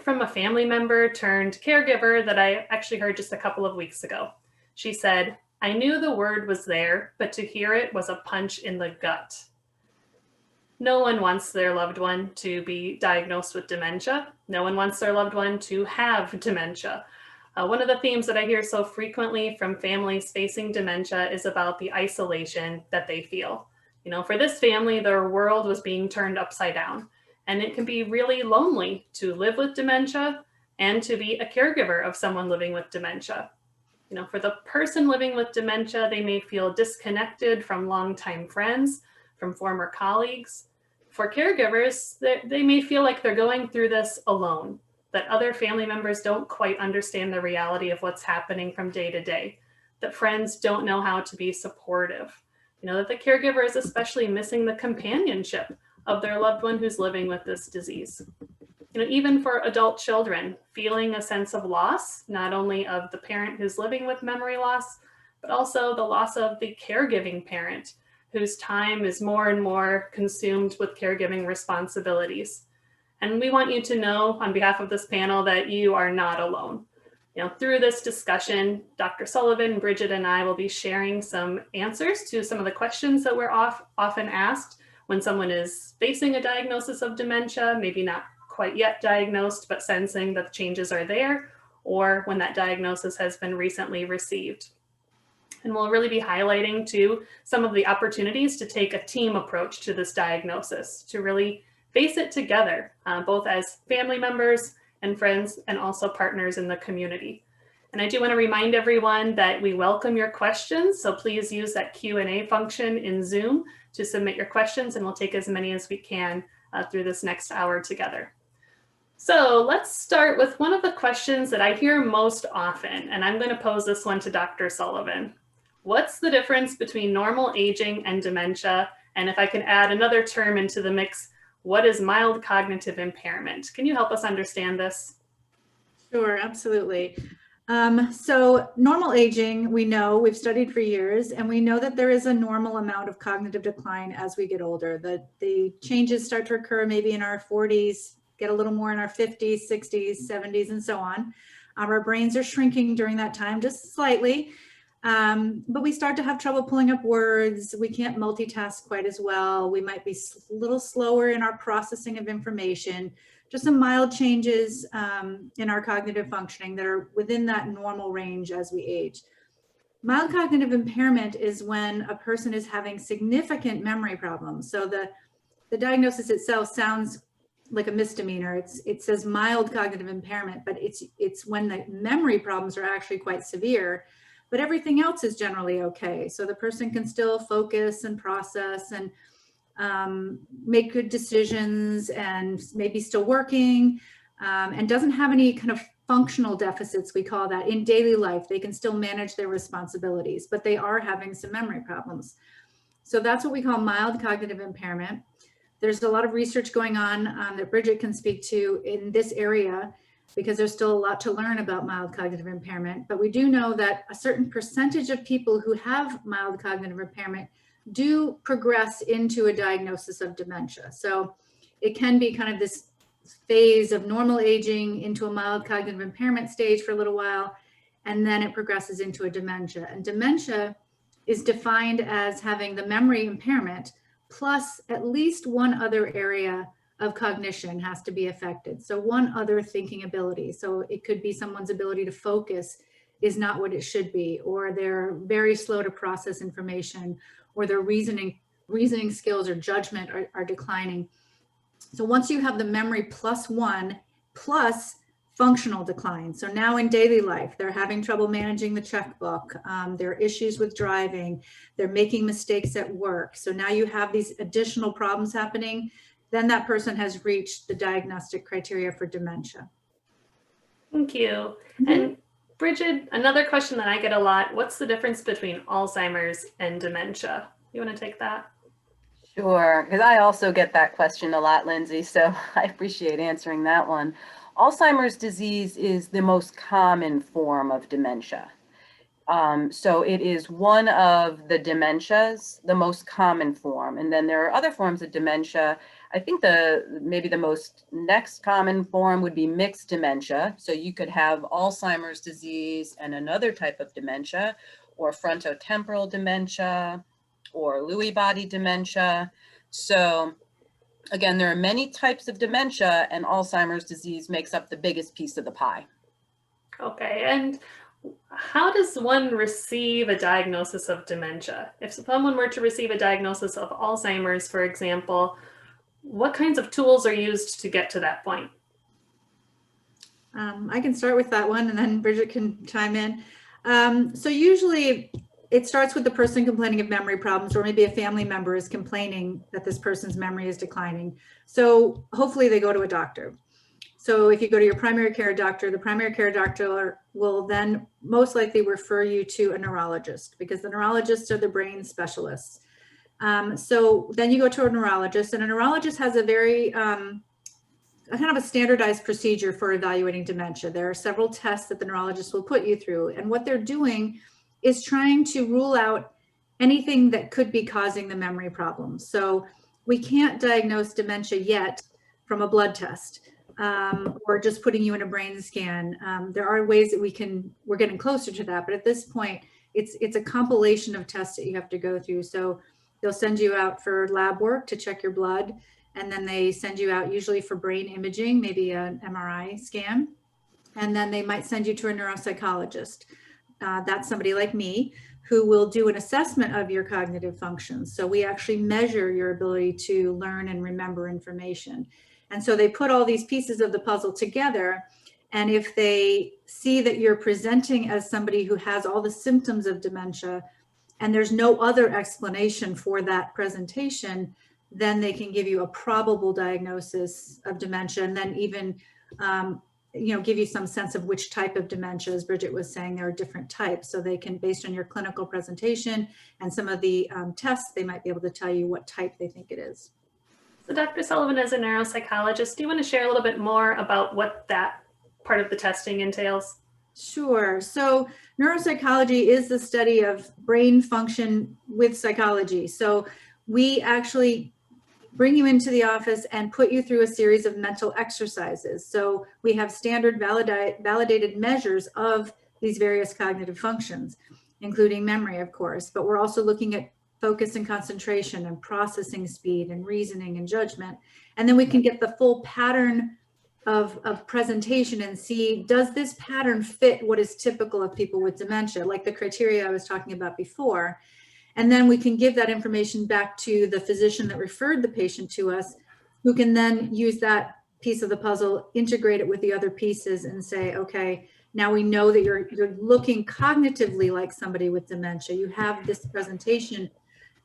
From a family member turned caregiver that I actually heard just a couple of weeks ago. She said, "I knew the word was there, but to hear it was a punch in the gut." No one wants their loved one to be diagnosed with dementia. No one wants their loved one to have dementia. One of the themes that I hear so frequently from families facing dementia is about the isolation that they feel. For this family, their world was being turned upside down. And it can be really lonely to live with dementia and to be a caregiver of someone living with dementia. For the person living with dementia, they may feel disconnected from longtime friends, from former colleagues. For caregivers, they may feel like they're going through this alone, that other family members don't quite understand the reality of what's happening from day to day, that friends don't know how to be supportive, that the caregiver is especially missing the companionship of their loved one who's living with this disease. Even for adult children, feeling a sense of loss, not only of the parent who's living with memory loss, but also the loss of the caregiving parent whose time is more and more consumed with caregiving responsibilities. And we want you to know on behalf of this panel that you are not alone. Through this discussion, Dr. Sullivan, Bridget, and I will be sharing some answers to some of the questions that we're often asked when someone is facing a diagnosis of dementia, maybe not quite yet diagnosed, but sensing that the changes are there, or when that diagnosis has been recently received. And we'll really be highlighting too some of the opportunities to take a team approach to this diagnosis, to really face it together, both as family members and friends, and also partners in the community. And I do want to remind everyone that we welcome your questions, so please use that Q&A function in Zoom to submit your questions, and we'll take as many as we can through this next hour together. So let's start with one of the questions that I hear most often, and I'm going to pose this one to Dr. Sullivan. What's the difference between normal aging and dementia? And if I can add another term into the mix, what is mild cognitive impairment? Can you help us understand this? Sure, absolutely. So normal aging, we know, we've studied for years, and we know that there is a normal amount of cognitive decline as we get older. The changes start to occur maybe in our 40s, get a little more in our 50s, 60s, 70s, and so on. Our brains are shrinking during that time, just slightly, but we start to have trouble pulling up words. We can't multitask quite as well. We might be a little slower in our processing of information. Just some mild changes in our cognitive functioning that are within that normal range as we age. Mild cognitive impairment is when a person is having significant memory problems. So the diagnosis itself sounds like a misdemeanor. It says mild cognitive impairment, but it's when the memory problems are actually quite severe, but everything else is generally okay. So the person can still focus and process and make good decisions and maybe still working, and doesn't have any kind of functional deficits, we call that, in daily life. They can still manage their responsibilities, but they are having some memory problems. So that's what we call mild cognitive impairment. There's a lot of research going on that Bridget can speak to in this area, because there's still a lot to learn about mild cognitive impairment. But we do know that a certain percentage of people who have mild cognitive impairment do progress into a diagnosis of dementia. So it can be kind of this phase of normal aging into a mild cognitive impairment stage for a little while, and then it progresses into a dementia. And dementia is defined as having the memory impairment plus at least one other area of cognition has to be affected. So one other thinking ability. So it could be someone's ability to focus is not what it should be, or they're very slow to process information, or their reasoning skills or judgment are declining. So once you have the memory plus one, plus functional decline. So now in daily life, they're having trouble managing the checkbook. There are issues with driving. They're making mistakes at work. So now you have these additional problems happening. Then that person has reached the diagnostic criteria for dementia. Thank you. And Bridget, another question that I get a lot, what's the difference between Alzheimer's and dementia? You want to take that? Sure, because I also get that question a lot, Lindsay, so I appreciate answering that one. Alzheimer's disease is the most common form of dementia. So it is one of the dementias, the most common form. And then there are other forms of dementia I think maybe the most next common form would be mixed dementia. So you could have Alzheimer's disease and another type of dementia, or frontotemporal dementia, or Lewy body dementia. So again, there are many types of dementia, and Alzheimer's disease makes up the biggest piece of the pie. Okay, and how does one receive a diagnosis of dementia? If someone were to receive a diagnosis of Alzheimer's, for example, what kinds of tools are used to get to that point? I can start with that one and then Bridget can chime in. So usually it starts with the person complaining of memory problems, or maybe a family member is complaining that this person's memory is declining. So hopefully they go to a doctor. So if you go to your primary care doctor, the primary care doctor will then most likely refer you to a neurologist, because the neurologists are the brain specialists. So then you go to a neurologist, and a neurologist has a very kind of a standardized procedure for evaluating dementia. There are several tests that the neurologist will put you through, and what they're doing is trying to rule out anything that could be causing the memory problems. So we can't diagnose dementia yet from a blood test, or just putting you in a brain scan. There are ways that we're getting closer to that, but at this point, it's a compilation of tests that you have to go through. So they'll send you out for lab work to check your blood, and then they send you out usually for brain imaging, maybe an MRI scan, and then they might send you to a neuropsychologist. That's somebody like me who will do an assessment of your cognitive functions. So we actually measure your ability to learn and remember information. And so they put all these pieces of the puzzle together. And if they see that you're presenting as somebody who has all the symptoms of dementia, and there's no other explanation for that presentation, then they can give you a probable diagnosis of dementia, and then even give you some sense of which type of dementia. As Bridget was saying, there are different types. So they can, based on your clinical presentation and some of the tests, they might be able to tell you what type they think it is. So Dr. Sullivan, as a neuropsychologist, do you want to share a little bit more about what that part of the testing entails? Sure. So neuropsychology is the study of brain function with psychology. So we actually bring you into the office and put you through a series of mental exercises. So we have standard validated measures of these various cognitive functions, including memory, of course, but we're also looking at focus and concentration and processing speed and reasoning and judgment. And then we can get the full pattern of presentation and see, does this pattern fit what is typical of people with dementia, like the criteria I was talking about before. And then we can give that information back to the physician that referred the patient to us, who can then use that piece of the puzzle, integrate it with the other pieces and say, okay, now we know that you're looking cognitively like somebody with dementia. You have this presentation,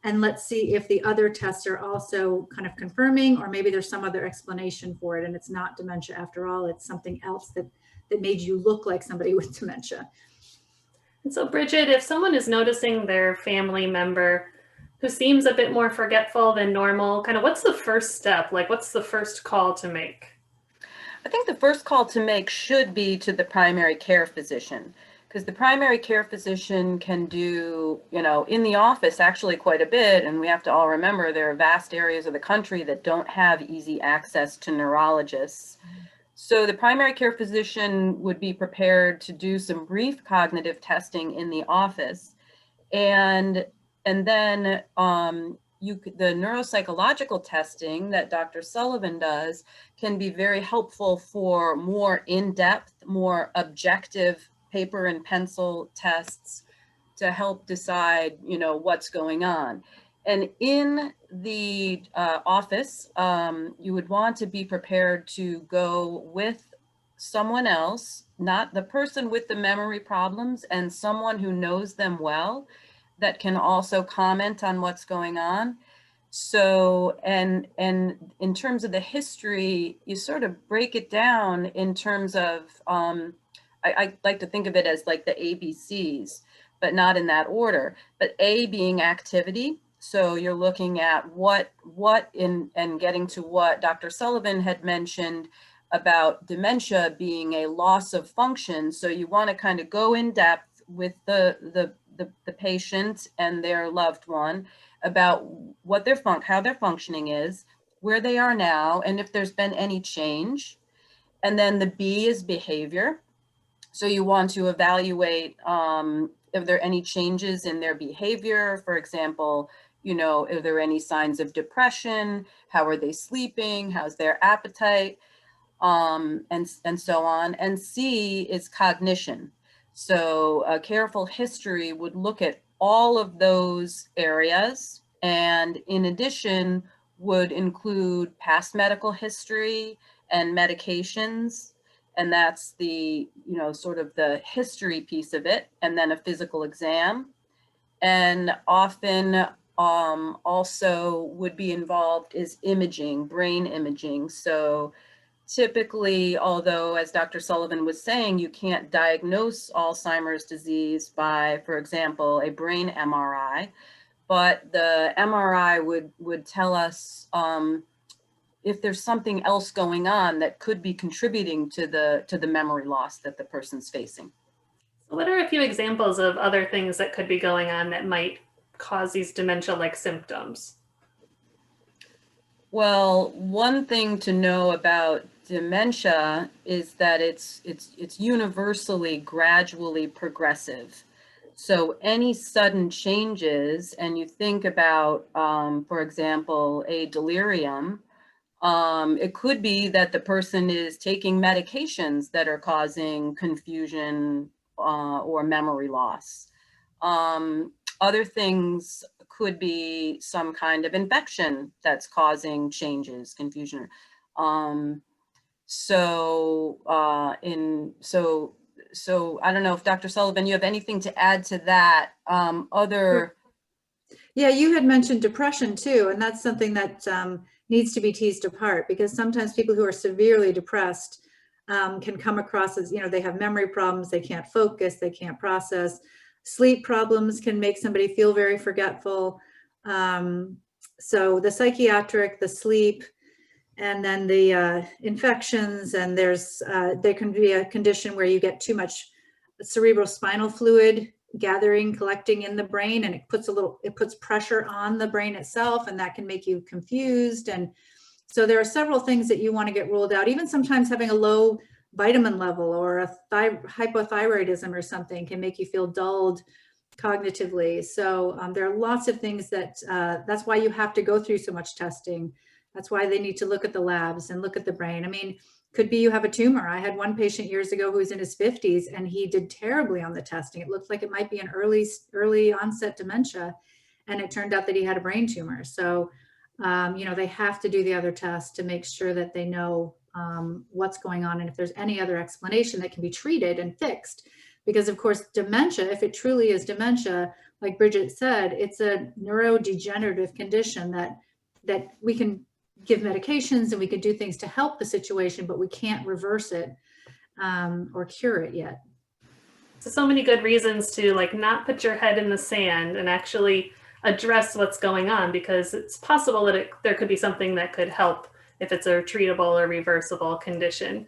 and let's see if the other tests are also kind of confirming, or maybe there's some other explanation for it and it's not dementia after all, it's something else that made you look like somebody with dementia. And so Bridget, if someone is noticing their family member who seems a bit more forgetful than normal, kind of what's the first step? Like, what's the first call to make? I think the first call to make should be to the primary care physician, because the primary care physician can do, in the office actually quite a bit. And we have to all remember there are vast areas of the country that don't have easy access to neurologists. So the primary care physician would be prepared to do some brief cognitive testing in the office. And then the neuropsychological testing that Dr. Sullivan does can be very helpful for more in-depth, more objective paper and pencil tests to help decide, what's going on. And in the office, you would want to be prepared to go with someone else, not the person with the memory problems, and someone who knows them well that can also comment on what's going on. So, and in terms of the history, you sort of break it down in terms of, I like to think of it as like the ABCs, but not in that order. But A being activity. So you're looking at and getting to what Dr. Sullivan had mentioned about dementia being a loss of function. So you want to kind of go in depth with the patient and their loved one about what how their functioning is, where they are now and if there's been any change. And then the B is behavior. So you want to evaluate if there are any changes in their behavior. For example, you know, if there are any signs of depression, how are they sleeping, how's their appetite, and so on. And C is cognition. So a careful history would look at all of those areas, and in addition would include past medical history and medications. And that's the, you know, sort of the history piece of it, and then a physical exam. And often also would be involved is imaging, brain imaging. So typically, although as Dr. Sullivan was saying, you can't diagnose Alzheimer's disease by, for example, a brain MRI, but the MRI would tell us if there's something else going on that could be contributing to the memory loss that the person's facing. So what are a few examples of other things that could be going on that might cause these dementia-like symptoms? Well, one thing to know about dementia is that it's universally gradually progressive. So any sudden changes, and you think about, for example, a delirium, it could be that the person is taking medications that are causing confusion or memory loss. Other things could be some kind of infection that's causing changes, confusion. So I don't know if Dr. Sullivan, you have anything to add to that? Yeah, you had mentioned depression too, and that's something that needs to be teased apart, because sometimes people who are severely depressed can come across as, you know, they have memory problems, they can't focus, they can't process. Sleep problems can make somebody feel very forgetful. So the psychiatric, the sleep, and then the infections, and there can be a condition where you get too much cerebral spinal fluid collecting in the brain, and it puts pressure on the brain itself, and that can make you confused. And so there are several things that you want to get ruled out. Even sometimes having a low vitamin level or a hypothyroidism or something can make you feel dulled cognitively. So there are lots of things that's why you have to go through so much testing. That's why they need to look at the labs and look at the brain. I mean, could be you have a tumor. I had one patient years ago who was in his 50s, and he did terribly on the testing. It looked like it might be an early onset dementia, and it turned out that he had a brain tumor. So, you know, they have to do the other tests to make sure that they know what's going on, and if there's any other explanation that can be treated and fixed. Because of course, dementia, if it truly is dementia, like Bridget said, it's a neurodegenerative condition that we can give medications and we can do things to help the situation, but we can't reverse it or cure it yet. So many good reasons to like not put your head in the sand and actually address what's going on, because it's possible that there could be something that could help if it's a treatable or reversible condition.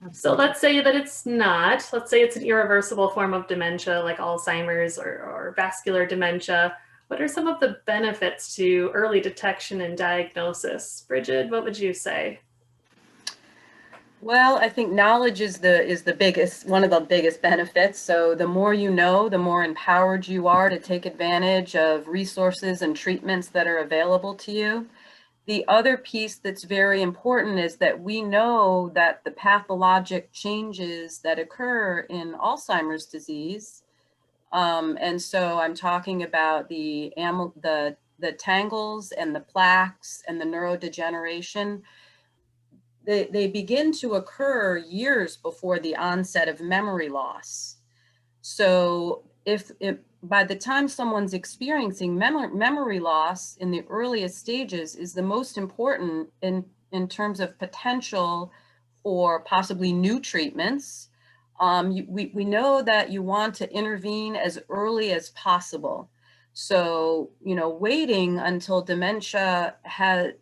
Absolutely. So let's say that it's not. Let's say it's an irreversible form of dementia like Alzheimer's or vascular dementia. What are some of the benefits to early detection and diagnosis? Bridget, what would you say? Well, I think knowledge is the biggest, one of the biggest benefits. So the more you know, the more empowered you are to take advantage of resources and treatments that are available to you. The other piece that's very important is that we know that the pathologic changes that occur in Alzheimer's disease, and so I'm talking about the tangles and the plaques and the neurodegeneration. They begin to occur years before the onset of memory loss. So if by the time someone's experiencing memory loss in the earliest stages is the most important in terms of potential for possibly new treatments. We know that you want to intervene as early as possible. So, you know, waiting until dementia or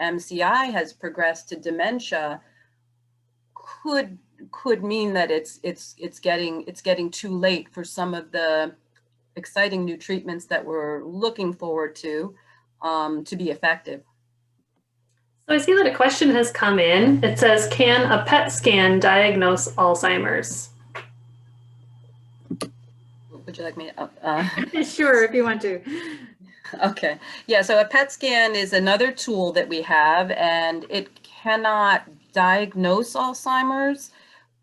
MCI has progressed to dementia could mean that it's getting too late for some of the exciting new treatments that we're looking forward to be effective. So I see that a question has come in. It says, can a PET scan diagnose Alzheimer's? Would you like me to? Sure, if you want to. Okay. Yeah, so a PET scan is another tool that we have, and it cannot diagnose Alzheimer's,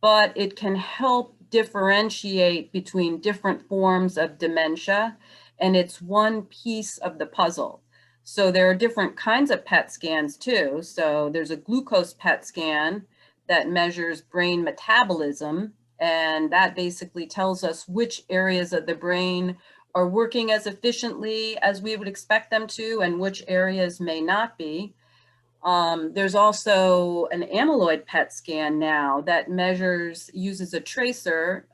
but it can help differentiate between different forms of dementia, and it's one piece of the puzzle. So there are different kinds of PET scans too. So there's a glucose PET scan that measures brain metabolism, and that basically tells us which areas of the brain are working as efficiently as we would expect them to, and which areas may not be. There's also an amyloid PET scan now that uses a tracer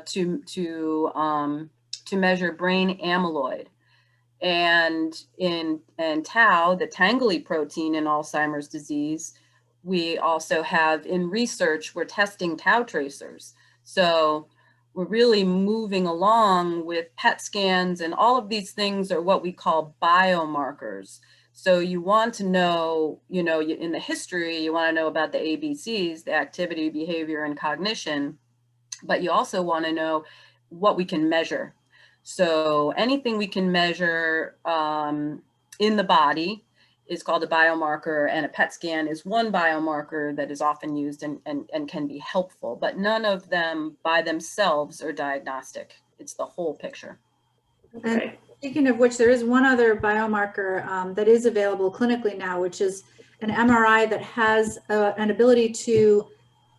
to measure brain amyloid. And in tau, the tangly protein in Alzheimer's disease, we also have in research, we're testing tau tracers. So we're really moving along with PET scans, and all of these things are what we call biomarkers. So you want to know, in the history, you want to know about the ABCs, the activity, behavior, and cognition, but you also want to know what we can measure. So anything we can measure in the body is called a biomarker, and a PET scan is one biomarker that is often used and can be helpful, but none of them by themselves are diagnostic. It's the whole picture. Okay. And speaking of which, there is one other biomarker that is available clinically now, which is an MRI that has an ability to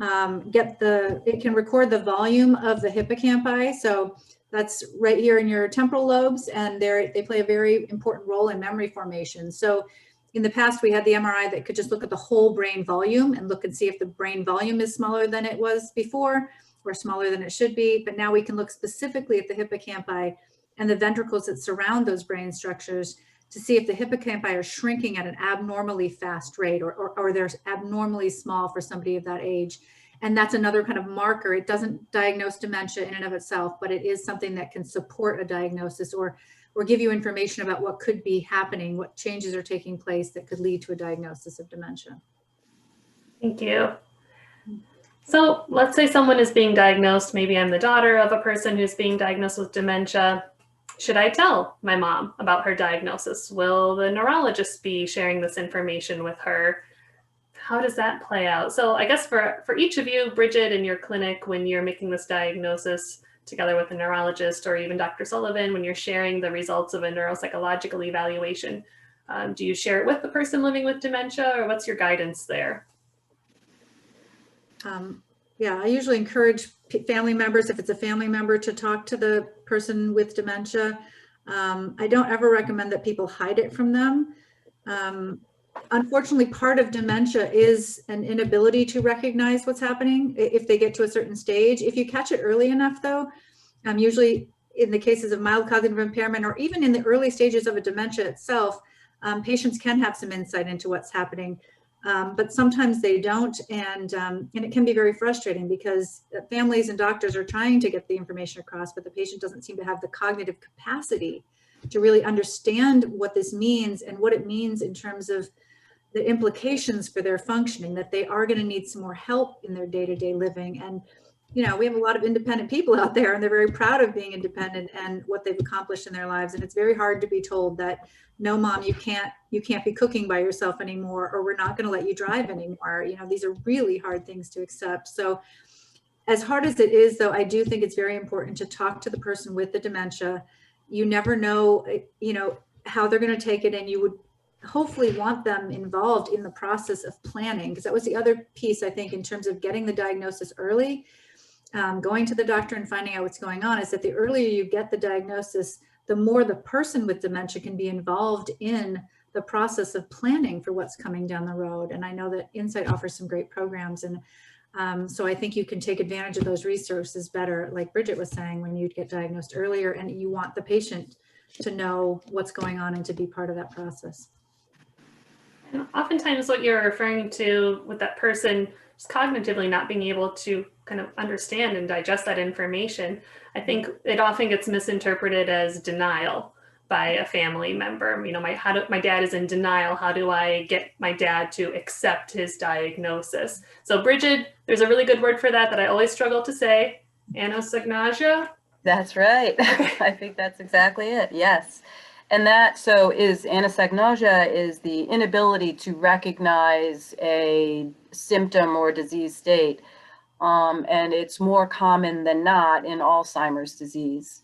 it can record the volume of the hippocampi. So that's right here in your temporal lobes, and they play a very important role in memory formation. So in the past, we had the MRI that could just look at the whole brain volume and look and see if the brain volume is smaller than it was before or smaller than it should be. But now we can look specifically at the hippocampi and the ventricles that surround those brain structures to see if the hippocampi are shrinking at an abnormally fast rate or they're abnormally small for somebody of that age. And that's another kind of marker. It doesn't diagnose dementia in and of itself, but it is something that can support a diagnosis or give you information about what could be happening, what changes are taking place that could lead to a diagnosis of dementia. Thank you. So let's say someone is being diagnosed. Maybe I'm the daughter of a person who's being diagnosed with dementia. Should I tell my mom about her diagnosis? Will the neurologist be sharing this information with her? How does that play out? So I guess for each of you, Bridget, in your clinic, when you're making this diagnosis together with a neurologist, or even Dr. Sullivan, when you're sharing the results of a neuropsychological evaluation, do you share it with the person living with dementia, or what's your guidance there? Yeah, I usually encourage family members, if it's a family member, to talk to the person with dementia. I don't ever recommend that people hide it from them. Unfortunately, part of dementia is an inability to recognize what's happening if they get to a certain stage. If you catch it early enough, though, usually in the cases of mild cognitive impairment, or even in the early stages of a dementia itself, patients can have some insight into what's happening. But sometimes they don't, and it can be very frustrating because families and doctors are trying to get the information across, but the patient doesn't seem to have the cognitive capacity to really understand what this means and what it means in terms of the implications for their functioning, that they are going to need some more help in their day-to-day living. And we have a lot of independent people out there, and they're very proud of being independent and what they've accomplished in their lives. And it's very hard to be told that, no, mom, you can't be cooking by yourself anymore, or we're not going to let you drive anymore. These are really hard things to accept. So as hard as it is, though, I do think it's very important to talk to the person with the dementia. You never know, how they're going to take it, and you would hopefully want them involved in the process of planning, because that was the other piece, I think, in terms of getting the diagnosis early. Going to the doctor and finding out what's going on is that the earlier you get the diagnosis, the more the person with dementia can be involved in the process of planning for what's coming down the road. And I know that Insight offers some great programs. And so I think you can take advantage of those resources better, like Bridget was saying, when you get diagnosed earlier and you want the patient to know what's going on and to be part of that process. And oftentimes what you're referring to with that person is cognitively not being able to kind of understand and digest that information. I think it often gets misinterpreted as denial, by a family member. You know, my dad is in denial. How do I get my dad to accept his diagnosis? So Bridget, there's a really good word for that I always struggle to say, anosognosia. That's right. I think that's exactly it. Yes. And that is anosognosia is the inability to recognize a symptom or disease state. And it's more common than not in Alzheimer's disease.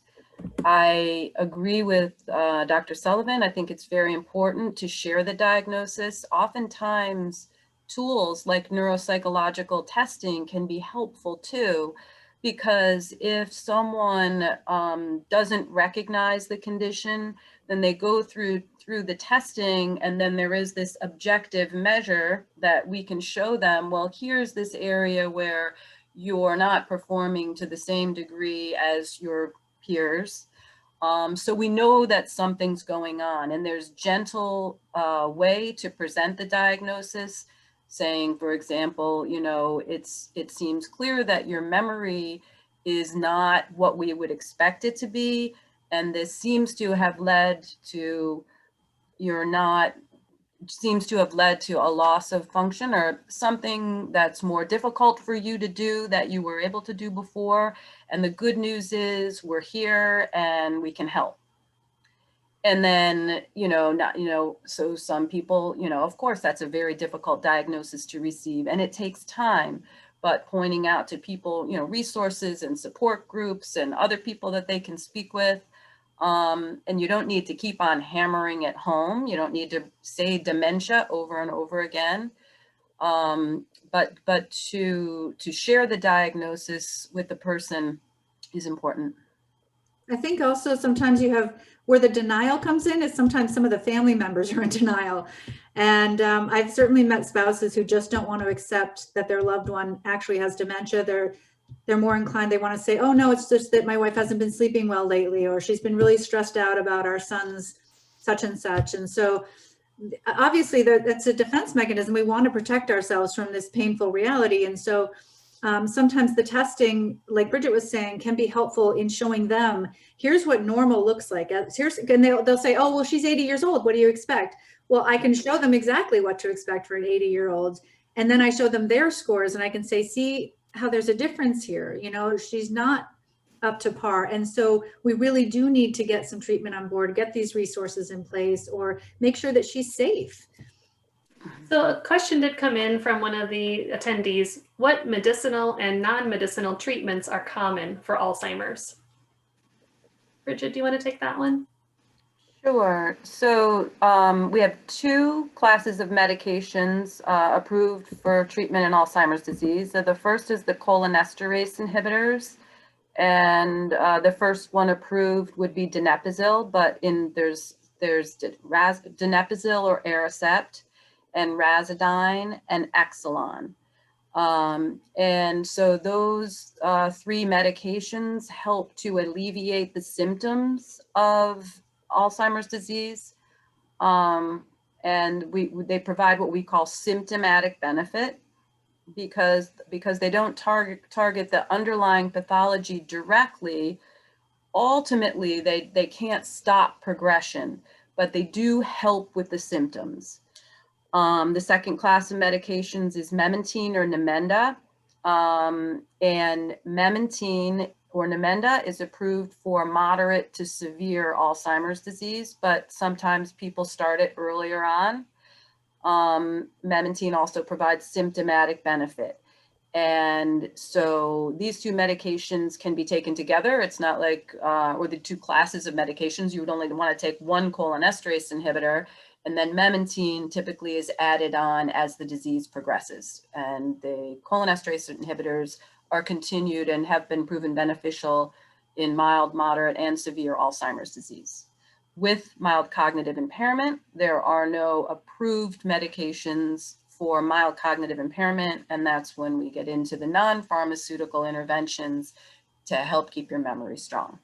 I agree with Dr. Sullivan. I think it's very important to share the diagnosis. Oftentimes, tools like neuropsychological testing can be helpful too, because if someone doesn't recognize the condition, then they go through the testing, and then there is this objective measure that we can show them, well, here's this area where you're not performing to the same degree as your peers. So we know that something's going on, and there's gentle way to present the diagnosis, saying, for example, you know, it seems clear that your memory is not what we would expect it to be, and this seems to have led to a loss of function or something that's more difficult for you to do that you were able to do before. And the good news is we're here and we can help. And then, so some people, of course, that's a very difficult diagnosis to receive, and it takes time, but pointing out to people, resources and support groups and other people that they can speak with. And you don't need to keep on hammering it home. You don't need to say dementia over and over again. But to share the diagnosis with the person is important. I think also sometimes you have where the denial comes in is sometimes some of the family members are in denial. And I've certainly met spouses who just don't want to accept that their loved one actually has dementia. They're more inclined, they want to say, oh no, it's just that my wife hasn't been sleeping well lately, or she's been really stressed out about our son's such and such. And so obviously that's a defense mechanism. We want to protect ourselves from this painful reality. And so sometimes the testing, like Bridget was saying, can be helpful in showing them, here's what normal looks like. And they'll say, oh, well, she's 80 years old. What do you expect? Well, I can show them exactly what to expect for an 80-year-old. And then I show them their scores and I can say, see how there's a difference here. She's not up to par. And so we really do need to get some treatment on board, get these resources in place, or make sure that she's safe. So a question did come in from one of the attendees. What medicinal and non-medicinal treatments are common for Alzheimer's? Bridget, do you want to take that one? Sure. So we have two classes of medications approved for treatment in Alzheimer's disease. So the first is the cholinesterase inhibitors. And the first one approved would be donepezil, but there's donepezil or Aricept, and Razidine and Exelon. And so those three medications help to alleviate the symptoms of Alzheimer's disease. And they provide what we call symptomatic benefit because they don't target the underlying pathology directly. Ultimately, they can't stop progression, but they do help with the symptoms. The second class of medications is memantine or Namenda. And memantine or Namenda is approved for moderate to severe Alzheimer's disease, but sometimes people start it earlier on. Memantine also provides symptomatic benefit. And so these two medications can be taken together. It's not like, or the two classes of medications, you would only want to take one cholinesterase inhibitor, and then memantine typically is added on as the disease progresses. And the cholinesterase inhibitors are continued and have been proven beneficial in mild, moderate, and severe Alzheimer's disease. With mild cognitive impairment, there are no approved medications for mild cognitive impairment, and that's when we get into the non-pharmaceutical interventions to help keep your memory strong.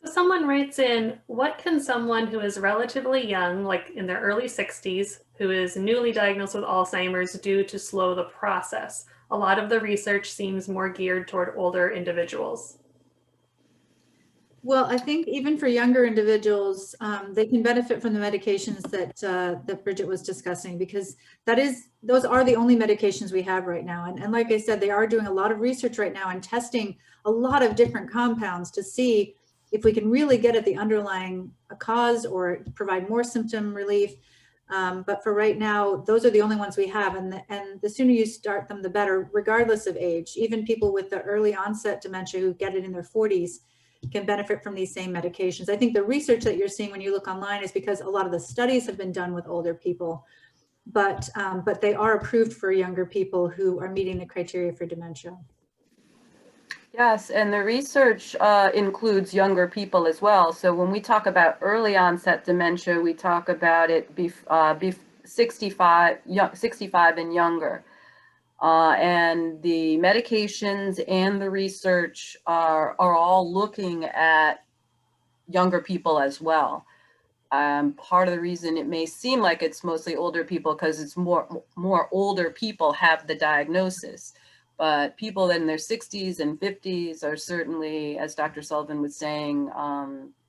So someone writes in, what can someone who is relatively young, like in their early 60s, who is newly diagnosed with Alzheimer's do to slow the process? A lot of the research seems more geared toward older individuals. Well, I think even for younger individuals, they can benefit from the medications that Bridget was discussing, because those are the only medications we have right now. And like I said, they are doing a lot of research right now and testing a lot of different compounds to see if we can really get at the underlying cause or provide more symptom relief. But for right now, those are the only ones we have. And the sooner you start them, the better, regardless of age. Even people with the early onset dementia who get it in their 40s can benefit from these same medications. I think the research that you're seeing when you look online is because a lot of the studies have been done with older people, but they are approved for younger people who are meeting the criteria for dementia. Yes, and the research includes younger people as well. So when we talk about early onset dementia, we talk about it 65 and younger. And the medications and the research are all looking at younger people as well. Part of the reason it may seem like it's mostly older people because it's more older people have the diagnosis. But people in their 60s and 50s are certainly, as Dr. Sullivan was saying,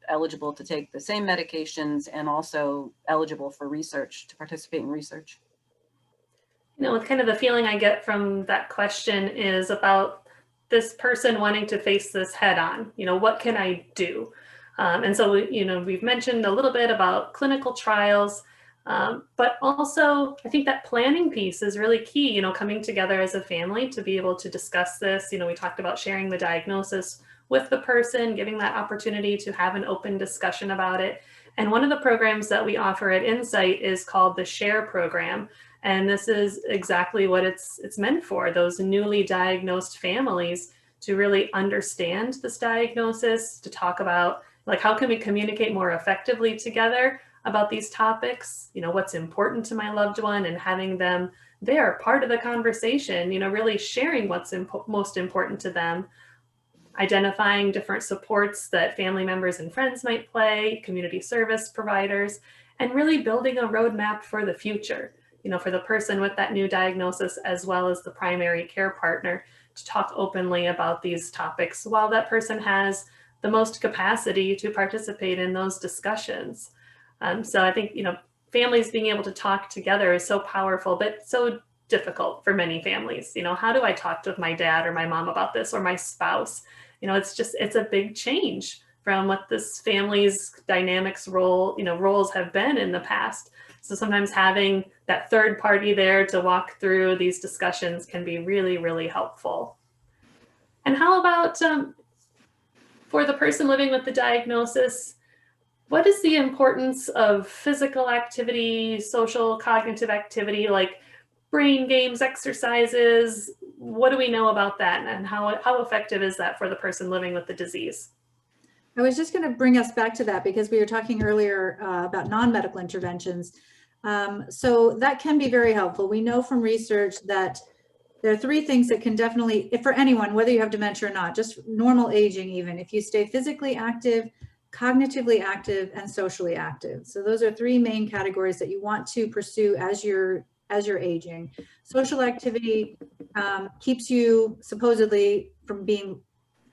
eligible to take the same medications and also eligible for research, to participate in research. You know, kind of the feeling I get from that question is about this person wanting to face this head on. You know, what can I do? And so, you know, we've mentioned a little bit about clinical trials, but also I think that planning piece is really key, you know, coming together as a family to be able to discuss this. You know, we talked about sharing the diagnosis with the person, giving that opportunity to have an open discussion about it. And one of the programs that we offer at Insight is called the SHARE program. And this is exactly what it's meant for, those newly diagnosed families to really understand this diagnosis, to talk about, like, how can we communicate more effectively together about these topics, you know, what's important to my loved one, and having them there, part of the conversation, you know, really sharing what's most important to them, identifying different supports that family members and friends might play, community service providers, and really building a roadmap for the future, you know, for the person with that new diagnosis, as well as the primary care partner, to talk openly about these topics while that person has the most capacity to participate in those discussions. So I think, you know, families being able to talk together is so powerful, but so difficult for many families. You know, how do I talk to my dad or my mom about this, or my spouse? You know, it's a big change from what this family's roles have been in the past. So sometimes having that third party there to walk through these discussions can be really, really helpful. And how about for the person living with the diagnosis, what is the importance of physical activity, social cognitive activity, like brain games, exercises? What do we know about that, and how effective is that for the person living with the disease? I was just going to bring us back to that because we were talking earlier about non-medical interventions. So that can be very helpful. We know from research that there are three things that can definitely, if for anyone, whether you have dementia or not, just normal aging even, if you stay physically active, cognitively active, and socially active. So those are three main categories that you want to pursue as you're aging. Social activity keeps you supposedly from being,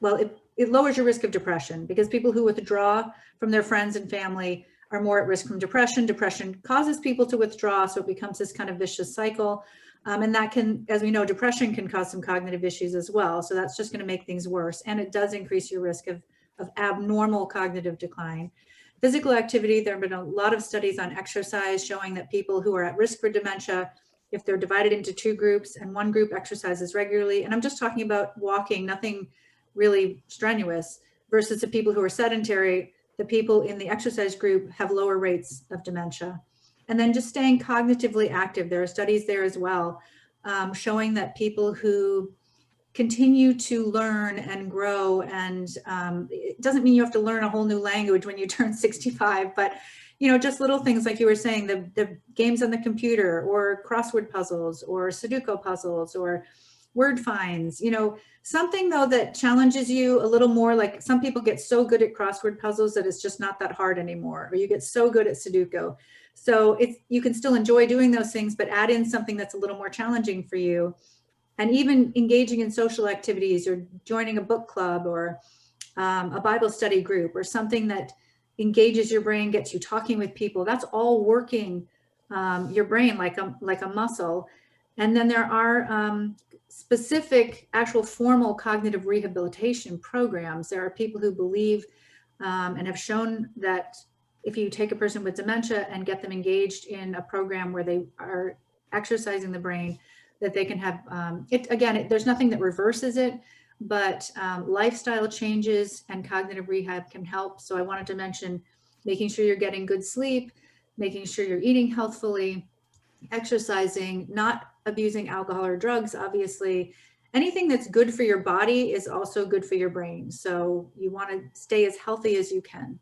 well, it lowers your risk of depression, because people who withdraw from their friends and family are more at risk from depression. Depression causes people to withdraw, so it becomes this kind of vicious cycle. And that can, as we know, depression can cause some cognitive issues as well. So that's just going to make things worse. And it does increase your risk of abnormal cognitive decline. Physical activity, there have been a lot of studies on exercise showing that people who are at risk for dementia, if they're divided into two groups and one group exercises regularly, and I'm just talking about walking, nothing really strenuous, versus the people who are sedentary, the people in the exercise group have lower rates of dementia. And then just staying cognitively active. There are studies there as well, showing that people who continue to learn and grow, and it doesn't mean you have to learn a whole new language when you turn 65, but you know, just little things like you were saying, the games on the computer, or crossword puzzles, or Sudoku puzzles, or word finds, you know, something though that challenges you a little more. Like some people get so good at crossword puzzles that it's just not that hard anymore, or you get so good at Sudoku. So you can still enjoy doing those things, but add in something that's a little more challenging for you. And even engaging in social activities, or joining a book club, or a Bible study group, or something that engages your brain, gets you talking with people. That's all working your brain like a muscle. And then there are specific, actual formal cognitive rehabilitation programs. There are people who believe and have shown that if you take a person with dementia and get them engaged in a program where they are exercising the brain, that they can have there's nothing that reverses it, but lifestyle changes and cognitive rehab can help. So I wanted to mention making sure you're getting good sleep, making sure you're eating healthfully, exercising, not abusing alcohol or drugs. Obviously, anything that's good for your body is also good for your brain. So you want to stay as healthy as you can.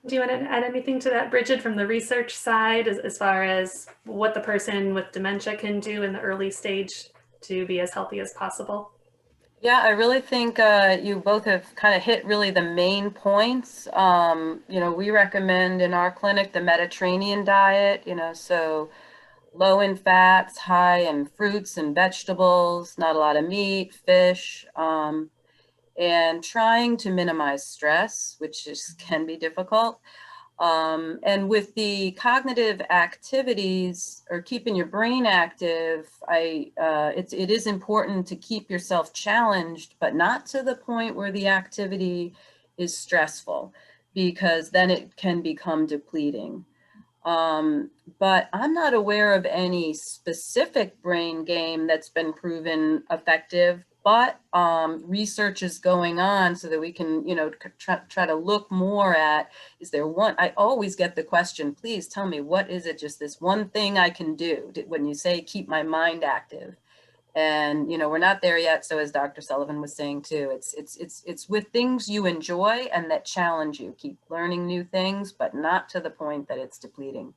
Do you want to add anything to that, Bridget, from the research side, as far as what the person with dementia can do in the early stage to be as healthy as possible? Yeah, I really think you both have kind of hit really the main points. We recommend in our clinic the Mediterranean diet, so low in fats, high in fruits and vegetables, not a lot of meat, fish, and trying to minimize stress, which can be difficult. And with the cognitive activities or keeping your brain active, it is important to keep yourself challenged, but not to the point where the activity is stressful, because then it can become depleting. But I'm not aware of any specific brain game that's been proven effective, but research is going on so that we can, try to look more at, is there one? I always get the question, please tell me, what is it, just this one thing I can do when you say keep my mind active? And, we're not there yet. So as Dr. Sullivan was saying too, it's with things you enjoy and that challenge you. Keep learning new things, but not to the point that it's depleting.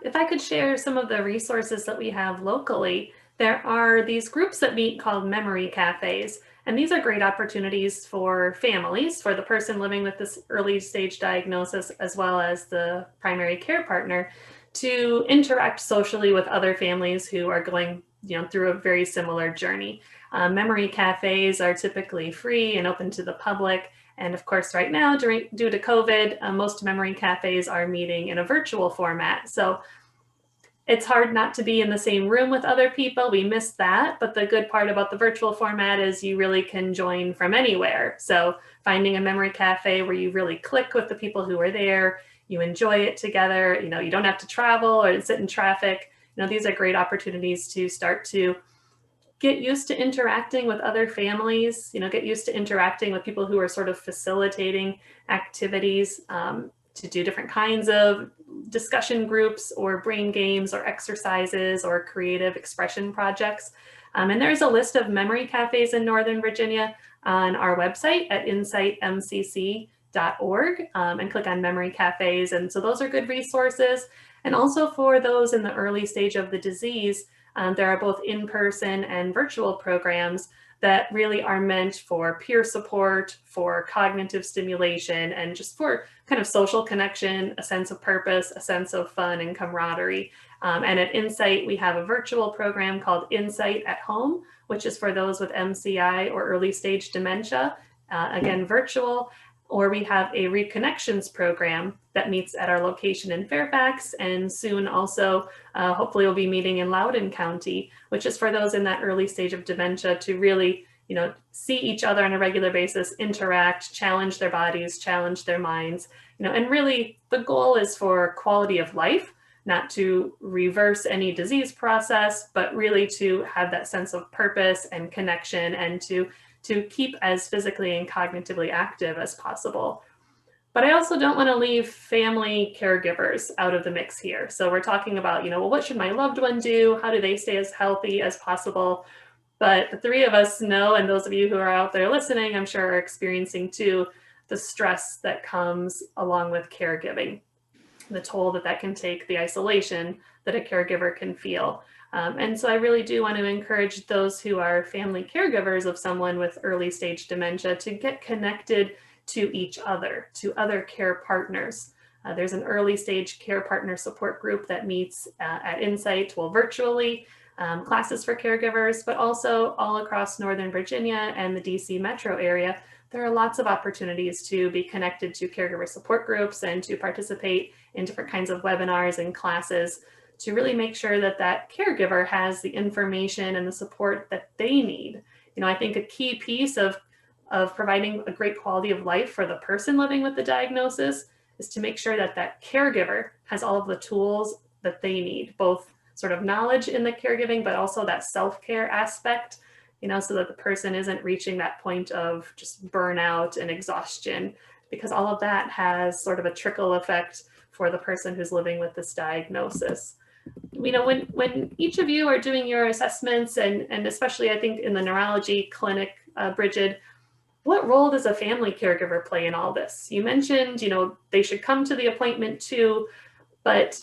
If I could share some of the resources that we have locally, there are these groups that meet called memory cafes. And these are great opportunities for families, for the person living with this early stage diagnosis, as well as the primary care partner, to interact socially with other families who are going through a very similar journey. Memory cafes are typically free and open to the public. And of course, right now, due to COVID, most memory cafes are meeting in a virtual format. So it's hard not to be in the same room with other people. We miss that. But the good part about the virtual format is you really can join from anywhere. So finding a memory cafe where you really click with the people who are there, you enjoy it together, you don't have to travel or sit in traffic. These are great opportunities to start to get used to interacting with other families, get used to interacting with people who are sort of facilitating activities to do different kinds of discussion groups or brain games or exercises or creative expression projects. And there's a list of memory cafes in Northern Virginia on our website at insightmcc.org, and click on memory cafes. And so those are good resources. And also for those in the early stage of the disease, there are both in-person and virtual programs that really are meant for peer support, for cognitive stimulation, and just for kind of social connection, a sense of purpose, a sense of fun and camaraderie. And at Insight, we have a virtual program called Insight at Home, which is for those with MCI or early stage dementia, again, virtual. Or we have a Reconnections program that meets at our location in Fairfax, and soon also, hopefully we'll be meeting in Loudoun County, which is for those in that early stage of dementia to really, see each other on a regular basis, interact, challenge their bodies, challenge their minds, and really the goal is for quality of life, not to reverse any disease process, but really to have that sense of purpose and connection, and to keep as physically and cognitively active as possible. But I also don't want to leave family caregivers out of the mix here. So we're talking about, what should my loved one do? How do they stay as healthy as possible? But the three of us know, and those of you who are out there listening, I'm sure are experiencing too, the stress that comes along with caregiving, the toll that can take, the isolation that a caregiver can feel. And so I really do want to encourage those who are family caregivers of someone with early stage dementia to get connected to each other, to other care partners. There's an early stage care partner support group that meets at Insight, virtually. classes for caregivers, but also all across Northern Virginia and the DC metro area, there are lots of opportunities to be connected to caregiver support groups and to participate in different kinds of webinars and classes to really make sure that that caregiver has the information and the support that they need. You know, I think a key piece of providing a great quality of life for the person living with the diagnosis is to make sure that that caregiver has all of the tools that they need, both sort of knowledge in the caregiving, but also that self-care aspect, you know, so that the person isn't reaching that point of just burnout and exhaustion, because all of that has sort of a trickle effect for the person who's living with this diagnosis. You know, when each of you are doing your assessments, and especially I think in the neurology clinic, Bridget, what role does a family caregiver play in all this? You mentioned, you know, they should come to the appointment too, but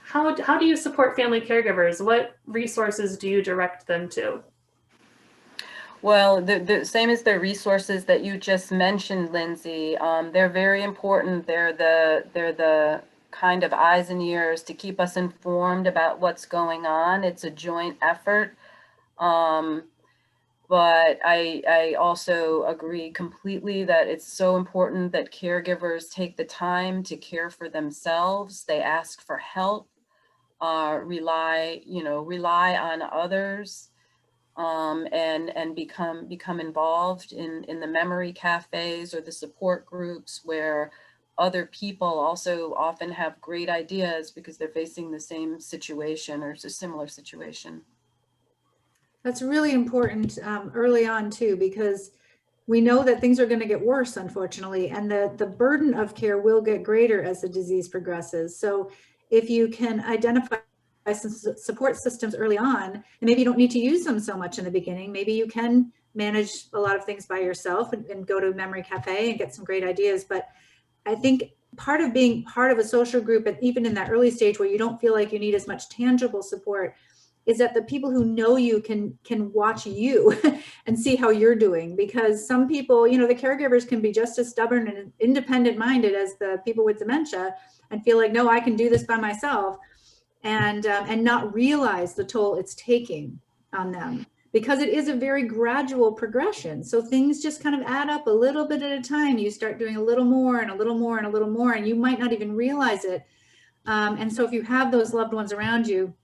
how do you support family caregivers? What resources do you direct them to? Well, the same as the resources that you just mentioned, Lindsay, they're very important. They're the kind of eyes and ears to keep us informed about what's going on. It's a joint effort. But I also agree completely that it's so important that caregivers take the time to care for themselves. They ask for help, rely on others, and become involved in the memory cafes or the support groups where other people also often have great ideas because they're facing the same situation or a similar situation. That's really important early on too, because we know that things are going to get worse, unfortunately, and the burden of care will get greater as the disease progresses. So if you can identify some support systems early on, and maybe you don't need to use them so much in the beginning, maybe you can manage a lot of things by yourself and go to a memory cafe and get some great ideas. But I think part of being part of a social group, and even in that early stage where you don't feel like you need as much tangible support, is that the people who know you can watch you and see how you're doing. Because some people, you know, the caregivers can be just as stubborn and independent minded as the people with dementia and feel like, no, I can do this by myself, and not realize the toll it's taking on them, because it is a very gradual progression. So things just kind of add up a little bit at a time. You start doing a little more and a little more and a little more, and you might not even realize it. And so if you have those loved ones around you,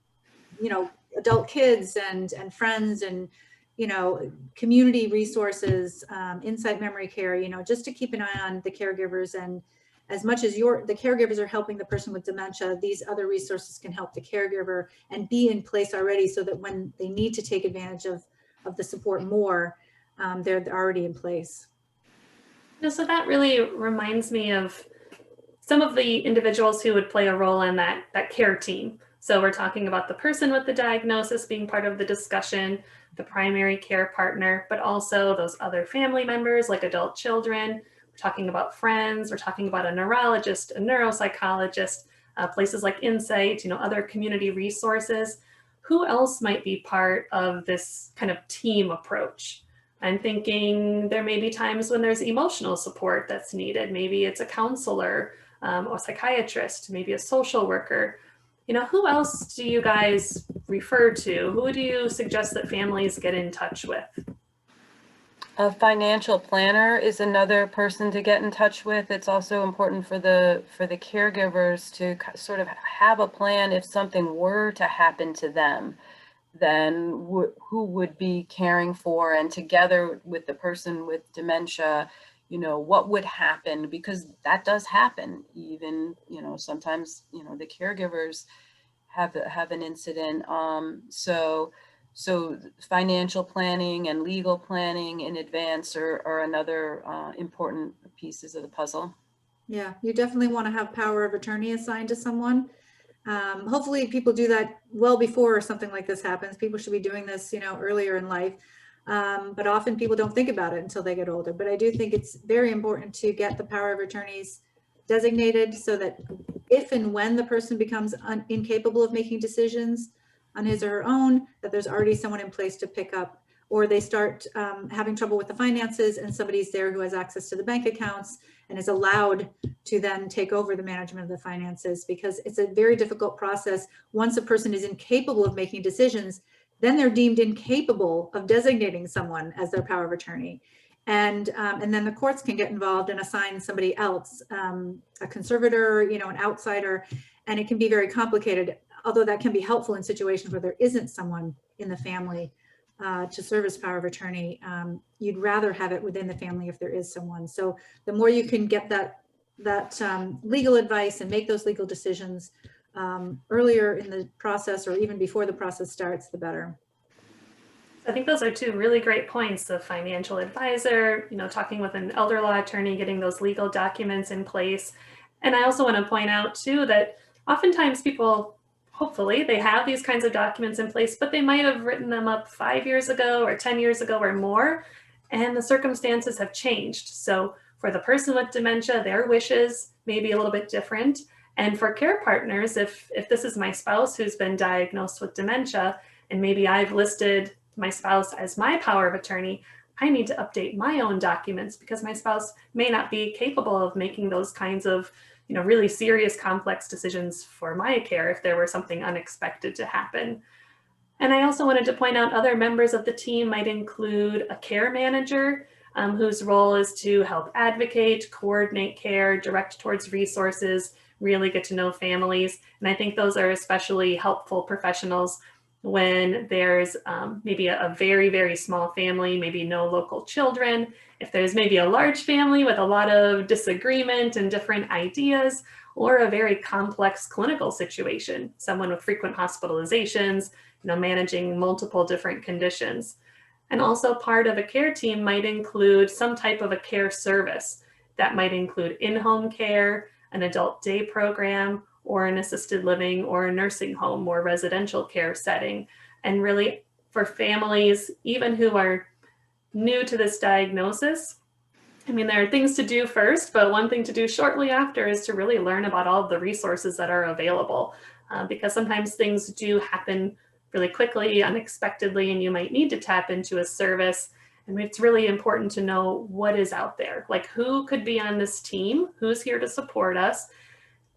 you know, adult kids and friends and, you know, community resources, Insight Memory Care, you know, just to keep an eye on the caregivers. And as much as the caregivers are helping the person with dementia, these other resources can help the caregiver and be in place already, so that when they need to take advantage of the support more, they're already in place. So that really reminds me of some of the individuals who would play a role in that care team. So we're talking about the person with the diagnosis being part of the discussion, the primary care partner, but also those other family members like adult children. We're talking about friends. We're talking about a neurologist, a neuropsychologist, places like Insight, you know, other community resources. Who else might be part of this kind of team approach? I'm thinking there may be times when there's emotional support that's needed. Maybe it's a counselor, or psychiatrist, maybe a social worker. You know, who else do you guys refer to? Who do you suggest that families get in touch with? A financial planner is another person to get in touch with. It's also important for the caregivers to sort of have a plan if something were to happen to them. Then who would be caring for, and together with the person with dementia, you know, what would happen, because that does happen. Even, you know, sometimes, you know, the caregivers have an incident. So financial planning and legal planning in advance are another important pieces of the puzzle. Yeah, you definitely want to have power of attorney assigned to someone. Hopefully people do that well before something like this happens. People should be doing this, you know, earlier in life. But often people don't think about it until they get older. But I do think it's very important to get the power of attorneys designated, so that if and when the person becomes incapable of making decisions on his or her own, that there's already someone in place to pick up or they start having trouble with the finances, and somebody's there who has access to the bank accounts and is allowed to then take over the management of the finances, because it's a very difficult process. Once a person is incapable of making decisions, then they're deemed incapable of designating someone as their power of attorney. And then the courts can get involved and assign somebody else, a conservator, you know, an outsider, and it can be very complicated, although that can be helpful in situations where there isn't someone in the family to serve as power of attorney. You'd rather have it within the family if there is someone. So the more you can get that legal advice and make those legal decisions earlier in the process, or even before the process starts, the better. I think those are two really great points: the financial advisor, you know, talking with an elder law attorney, getting those legal documents in place. And I also want to point out too that oftentimes people, hopefully they have these kinds of documents in place, but they might have written them up 5 years ago or 10 years ago or more, and the circumstances have changed. So for the person with dementia, their wishes may be a little bit different. And for care partners, if this is my spouse who's been diagnosed with dementia, and maybe I've listed my spouse as my power of attorney, I need to update my own documents because my spouse may not be capable of making those kinds of, you know, really serious, complex decisions for my care if there were something unexpected to happen. And I also wanted to point out other members of the team might include a care manager, whose role is to help advocate, coordinate care, direct towards resources, really get to know families. And I think those are especially helpful professionals when there's maybe a very, very small family, maybe no local children. If there's maybe a large family with a lot of disagreement and different ideas, or a very complex clinical situation, someone with frequent hospitalizations, you know, managing multiple different conditions. And also part of a care team might include some type of a care service. That might include in-home care, an adult day program, or an assisted living or a nursing home or residential care setting. And really for families, even who are new to this diagnosis, I mean, there are things to do first, but one thing to do shortly after is to really learn about all of the resources that are available, because sometimes things do happen really quickly, unexpectedly, and you might need to tap into a service. And it's really important to know what is out there, like who could be on this team, who's here to support us,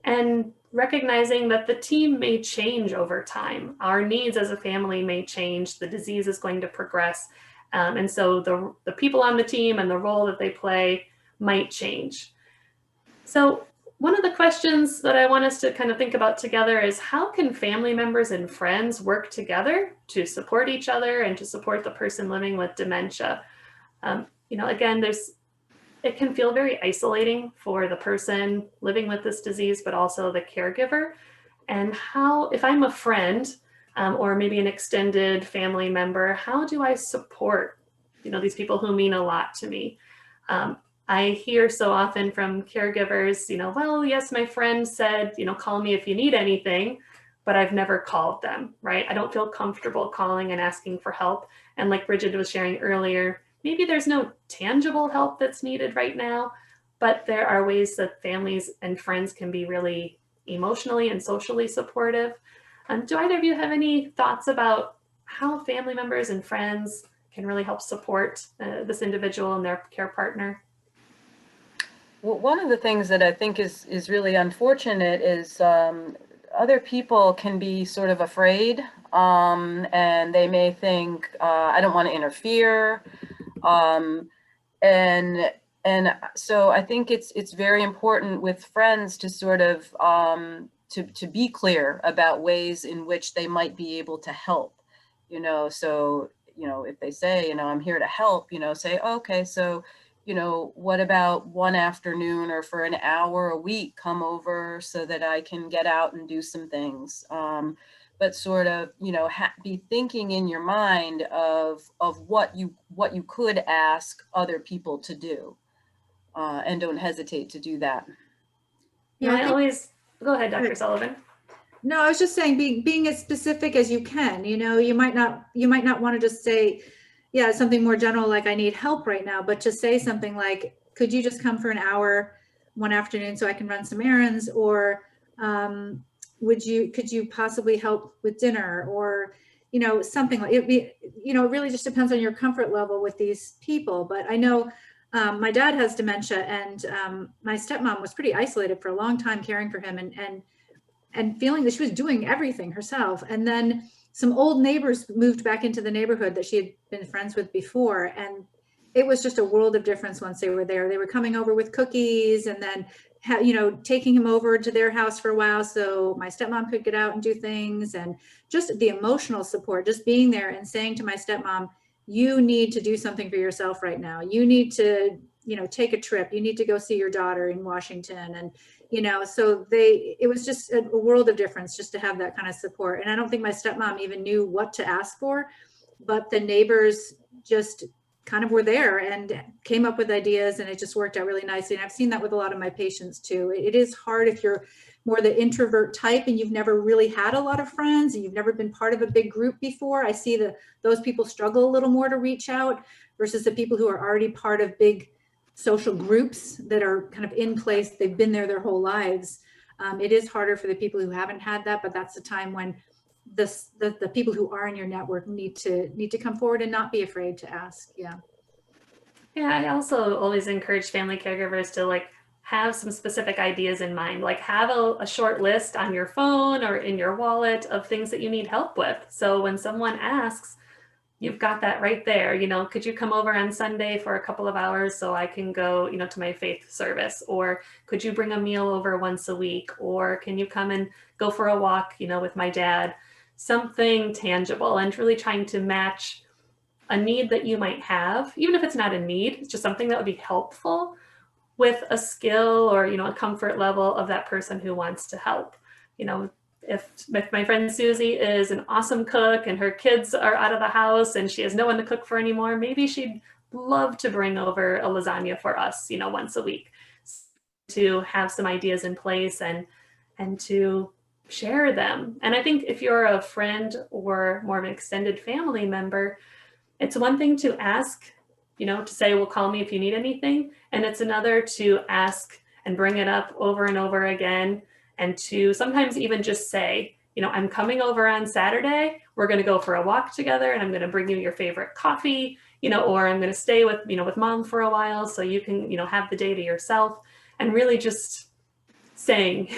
and recognizing that the team may change over time. Our needs as a family may change, the disease is going to progress. And so the people on the team and the role that they play might change. So one of the questions that I want us to kind of think about together is, how can family members and friends work together to support each other and to support the person living with dementia? You know, again, it can feel very isolating for the person living with this disease, but also the caregiver. And how, if I'm a friend or maybe an extended family member, how do I support, you know, these people who mean a lot to me? I hear so often from caregivers, you know, well, yes, my friend said, you know, call me if you need anything, but I've never called them, right? I don't feel comfortable calling and asking for help. And like Bridget was sharing earlier, maybe there's no tangible help that's needed right now, but there are ways that families and friends can be really emotionally and socially supportive. Do either of you have any thoughts about how family members and friends can really help support this individual and their care partner? Well, one of the things that I think is really unfortunate is other people can be sort of afraid, and they may think, I don't want to interfere. And so I think it's very important with friends to sort of to be clear about ways in which they might be able to help, you know. So, you know, if they say, you know, I'm here to help, you know, say, okay, so, you know, what about one afternoon or for an hour a week, come over so that I can get out and do some things. But sort of, you know, be thinking in your mind of what you could ask other people to do, and don't hesitate to do that. Yeah, I always go ahead, Dr. Sullivan. No, I was just saying, being as specific as you can. You know, you might not want to just say, yeah, something more general like I need help right now, but just say something like, could you just come for an hour one afternoon so I can run some errands, or could you possibly help with dinner? Or, something like it really just depends on your comfort level with these people. But I know my dad has dementia, and my stepmom was pretty isolated for a long time caring for him, and feeling that she was doing everything herself. And then some old neighbors moved back into the neighborhood that she had been friends with before. And it was just a world of difference once they were there. They were coming over with cookies, and then, taking him over to their house for a while so my stepmom could get out and do things. And just the emotional support, just being there and saying to my stepmom, you need to do something for yourself right now. You need to, take a trip. You need to go see your daughter in Washington. And so it was just a world of difference just to have that kind of support. And I don't think my stepmom even knew what to ask for, but the neighbors just kind of were there and came up with ideas, and it just worked out really nicely. And I've seen that with a lot of my patients too. It is hard if you're more the introvert type and you've never really had a lot of friends and you've never been part of a big group before. I see those people struggle a little more to reach out versus the people who are already part of big social groups that are kind of in place. They've been there their whole lives. It is harder for the people who haven't had that, but that's the time when the people who are in your network need to come forward and not be afraid to ask. Yeah. I also always encourage family caregivers to have some specific ideas in mind, have a short list on your phone or in your wallet of things that you need help with. So when someone asks, you've got that right there. Could you come over on Sunday for a couple of hours so I can go, to my faith service? Or could you bring a meal over once a week? Or can you come and go for a walk, with my dad? Something tangible, and really trying to match a need that you might have, even if it's not a need, it's just something that would be helpful with a skill or, a comfort level of that person who wants to help. If my friend Susie is an awesome cook and her kids are out of the house and she has no one to cook for anymore, maybe she'd love to bring over a lasagna for us, once a week, to have some ideas in place and to share them. And I think if you're a friend or more of an extended family member, it's one thing to ask, to say, well, call me if you need anything. And it's another to ask and bring it up over and over again. And to sometimes even just say, I'm coming over on Saturday, we're going to go for a walk together and I'm going to bring you your favorite coffee, or I'm going to stay with, with mom for a while so you can, have the day to yourself, and really just saying,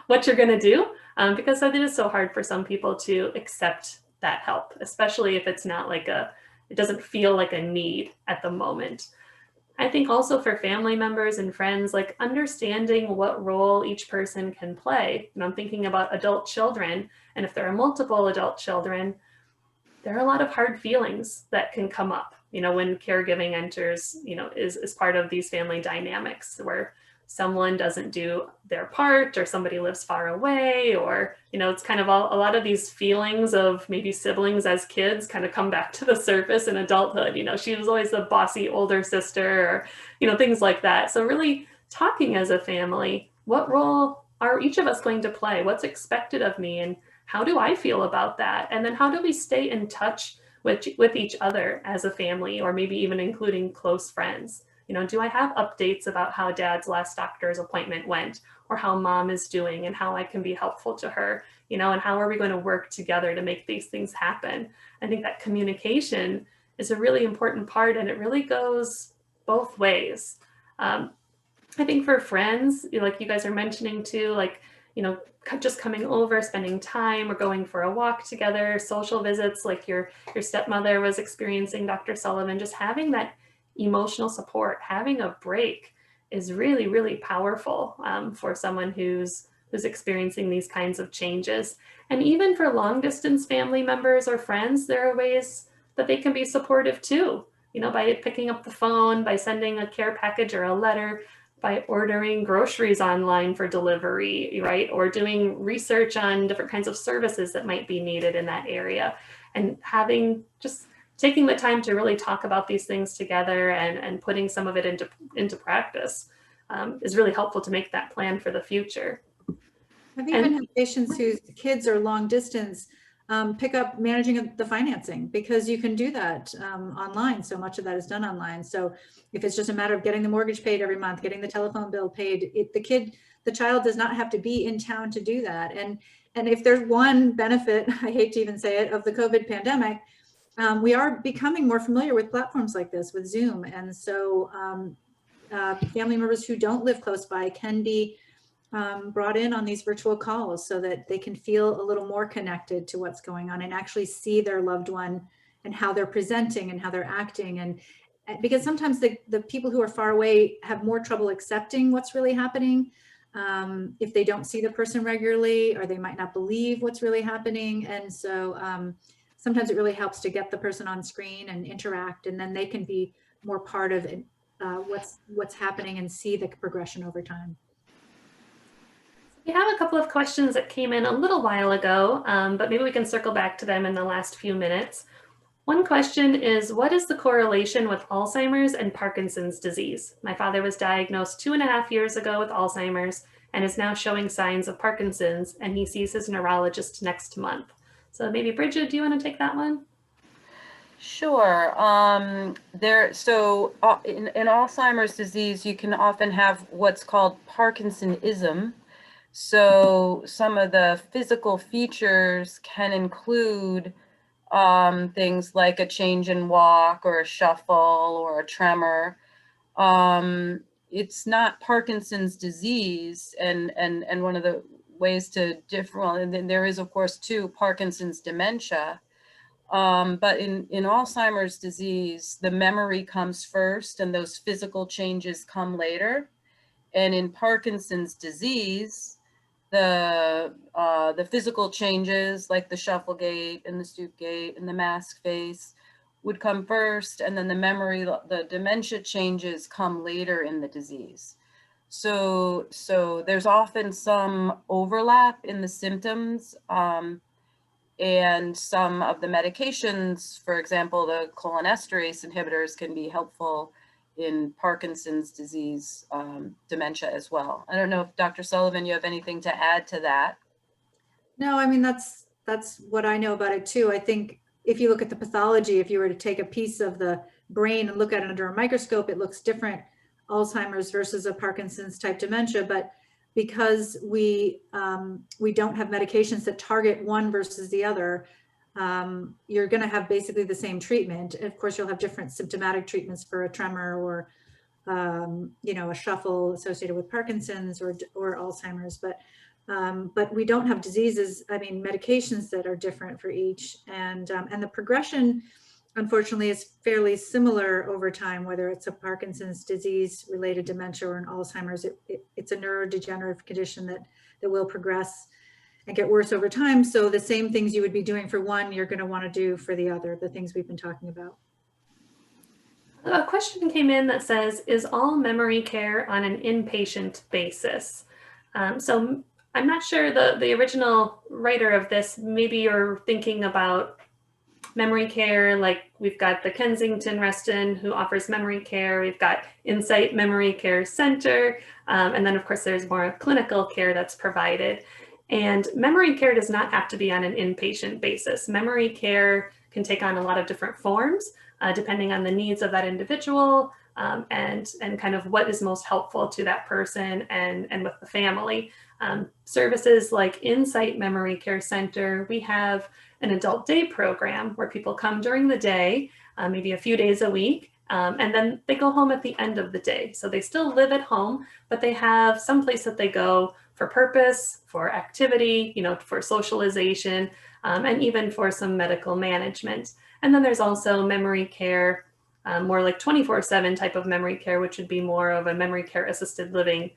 what you're going to do, because it is so hard for some people to accept that help, especially if it's not it doesn't feel like a need at the moment. I think also for family members and friends, understanding what role each person can play. I'm thinking about adult children, and if there are multiple adult children, there are a lot of hard feelings that can come up, when caregiving enters, is part of these family dynamics where someone doesn't do their part or somebody lives far away, or, it's kind of a lot of these feelings of maybe siblings as kids kind of come back to the surface in adulthood. She was always the bossy older sister, or, things like that. So really talking as a family, what role are each of us going to play? What's expected of me? And how do I feel about that? And then how do we stay in touch with each other as a family, or maybe even including close friends? Do I have updates about how dad's last doctor's appointment went, or how mom is doing and how I can be helpful to her, and how are we going to work together to make these things happen? I think that communication is a really important part, and it really goes both ways. I think for friends, like you guys are mentioning too, just coming over, spending time, or going for a walk together, social visits like your stepmother was experiencing, Dr. Sullivan, just having that emotional support, having a break is really, really powerful for someone who's experiencing these kinds of changes. And even for long distance family members or friends, there are ways that they can be supportive too, by picking up the phone, by sending a care package or a letter, by ordering groceries online for delivery, right? Or doing research on different kinds of services that might be needed in that area, and taking the time to really talk about these things together and putting some of it into practice is really helpful to make that plan for the future. I've even had patients whose kids are long distance pick up managing the financing, because you can do that online. So much of that is done online. So if it's just a matter of getting the mortgage paid every month, getting the telephone bill paid, the child does not have to be in town to do that. And and if there's one benefit, I hate to even say it, of the COVID pandemic, we are becoming more familiar with platforms like this, with Zoom. And so family members who don't live close by can be brought in on these virtual calls so that they can feel a little more connected to what's going on and actually see their loved one and how they're presenting and how they're acting. And because sometimes the people who are far away have more trouble accepting what's really happening if they don't see the person regularly, or they might not believe what's really happening. And so sometimes it really helps to get the person on screen and interact, and then they can be more part of what's happening and see the progression over time. We have a couple of questions that came in a little while ago, but maybe we can circle back to them in the last few minutes. One question is, what is the correlation with Alzheimer's and Parkinson's disease? My father was diagnosed 2.5 years ago with Alzheimer's and is now showing signs of Parkinson's, and he sees his neurologist next month. So maybe Bridget, do you want to take that one? Sure. In Alzheimer's disease, you can often have what's called Parkinsonism. So some of the physical features can include things like a change in walk or a shuffle or a tremor. It's not Parkinson's disease, and one of the ways to differ, well, and then there is of course too Parkinson's dementia. But in Alzheimer's disease, the memory comes first and those physical changes come later. And in Parkinson's disease, the physical changes like the shuffle gait and the stoop gait and the mask face would come first, and then the memory, the dementia changes come later in the disease. So there's often some overlap in the symptoms, and some of the medications, for example, the cholinesterase inhibitors, can be helpful in Parkinson's disease dementia as well. I don't know if Dr. Sullivan, you have anything to add to that? No, I mean, that's what I know about it too. I think if you look at the pathology, if you were to take a piece of the brain and look at it under a microscope, it looks different, Alzheimer's versus a Parkinson's type dementia. But because we don't have medications that target one versus the other, you're going to have basically the same treatment. Of course, you'll have different symptomatic treatments for a tremor or a shuffle associated with Parkinson's or Alzheimer's, but we don't have diseases, I mean, medications that are different for each. And the progression, unfortunately, is fairly similar over time, whether it's a Parkinson's disease related dementia or an Alzheimer's. It's a neurodegenerative condition that will progress and get worse over time. So the same things you would be doing for one, you're going to want to do for the other, the things we've been talking about. A question came in that says, is all memory care on an inpatient basis? So I'm not sure the original writer of this, maybe you're thinking about memory care, like we've got the Kensington Reston who offers memory care, we've got Insight Memory Care Center, and then of course there's more clinical care that's provided. And memory care does not have to be on an inpatient basis. Memory care can take on a lot of different forms, depending on the needs of that individual, and kind of what is most helpful to that person and with the family. Services like Insight Memory Care Center, we have an adult day program where people come during the day, maybe a few days a week, and then they go home at the end of the day. So they still live at home, but they have some place that they go for purpose, for activity, for socialization, and even for some medical management. And then there's also memory care, more like 24/7 type of memory care, which would be more of a memory care assisted living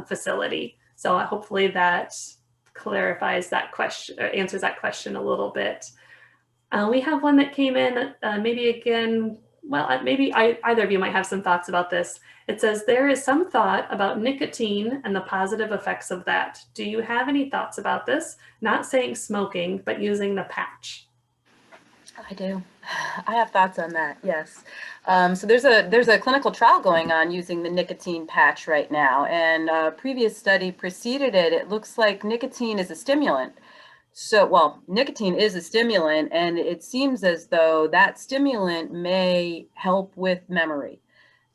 facility. So hopefully that clarifies that question, or answers that question a little bit. We have one that came in, maybe again, well, maybe either of you might have some thoughts about this. It says, there is some thought about nicotine and the positive effects of that. Do you have any thoughts about this? Not saying smoking, but using the patch. I do. I have thoughts on that, yes. So there's a clinical trial going on using the nicotine patch right now, and a previous study preceded it. It looks like nicotine is a stimulant. So, well, nicotine is a stimulant, and it seems as though that stimulant may help with memory.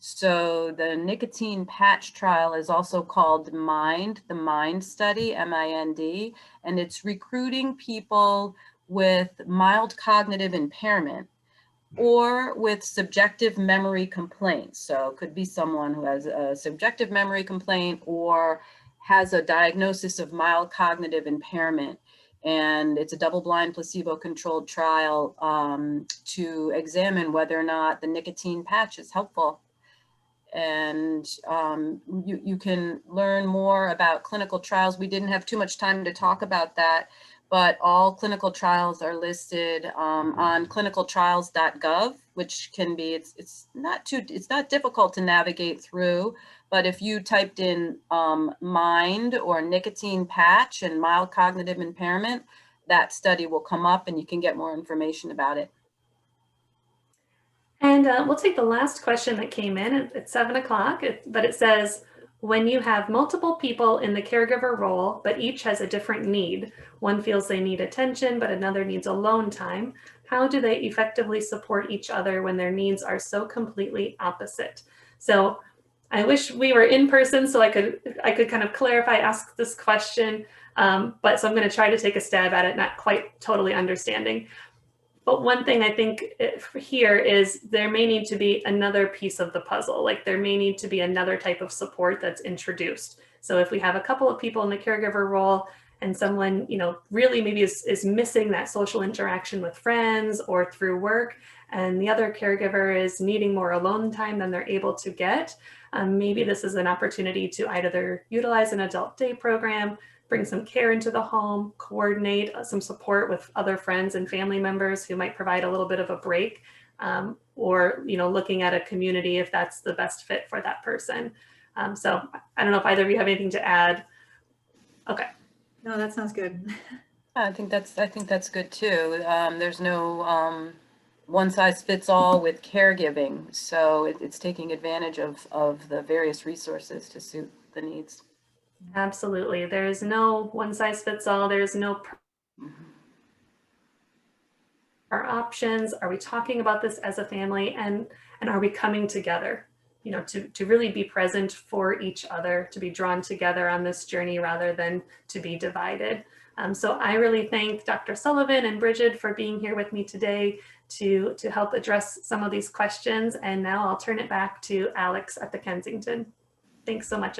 So the nicotine patch trial is also called MIND, the MIND study, MIND, and it's recruiting people with mild cognitive impairment or with subjective memory complaints. So it could be someone who has a subjective memory complaint or has a diagnosis of mild cognitive impairment. And it's a double-blind placebo-controlled trial to examine whether or not the nicotine patch is helpful. And you can learn more about clinical trials. We didn't have too much time to talk about that, but all clinical trials are listed on clinicaltrials.gov, which can be, it's not difficult to navigate through, but if you typed in MIND or nicotine patch and mild cognitive impairment, that study will come up and you can get more information about it. And we'll take the last question that came in at 7 o'clock, but it says, when you have multiple people in the caregiver role, but each has a different need, one feels they need attention, but another needs alone time, how do they effectively support each other when their needs are so completely opposite? So I wish we were in person so I could kind of clarify, ask this question, but so I'm going to try to take a stab at it, not quite totally understanding. But one thing I think here is there may need to be another piece of the puzzle. Like there may need to be another type of support that's introduced. So if we have a couple of people in the caregiver role and someone, really maybe is missing that social interaction with friends or through work, and the other caregiver is needing more alone time than they're able to get, maybe this is an opportunity to either utilize an adult day program, bring some care into the home, coordinate some support with other friends and family members who might provide a little bit of a break, or looking at a community if that's the best fit for that person. So I don't know if either of you have anything to add. Okay. No, that sounds good. I think that's good too. There's no one size fits all with caregiving, so it's taking advantage of the various resources to suit the needs. Absolutely. There's no one size fits all. There's no our options. Are we talking about this as a family, and are we coming together, to really be present for each other, to be drawn together on this journey rather than to be divided. So I really thank Dr. Sullivan and Bridget for being here with me today to help address some of these questions. And now I'll turn it back to Alex at the Kensington. Thanks so much.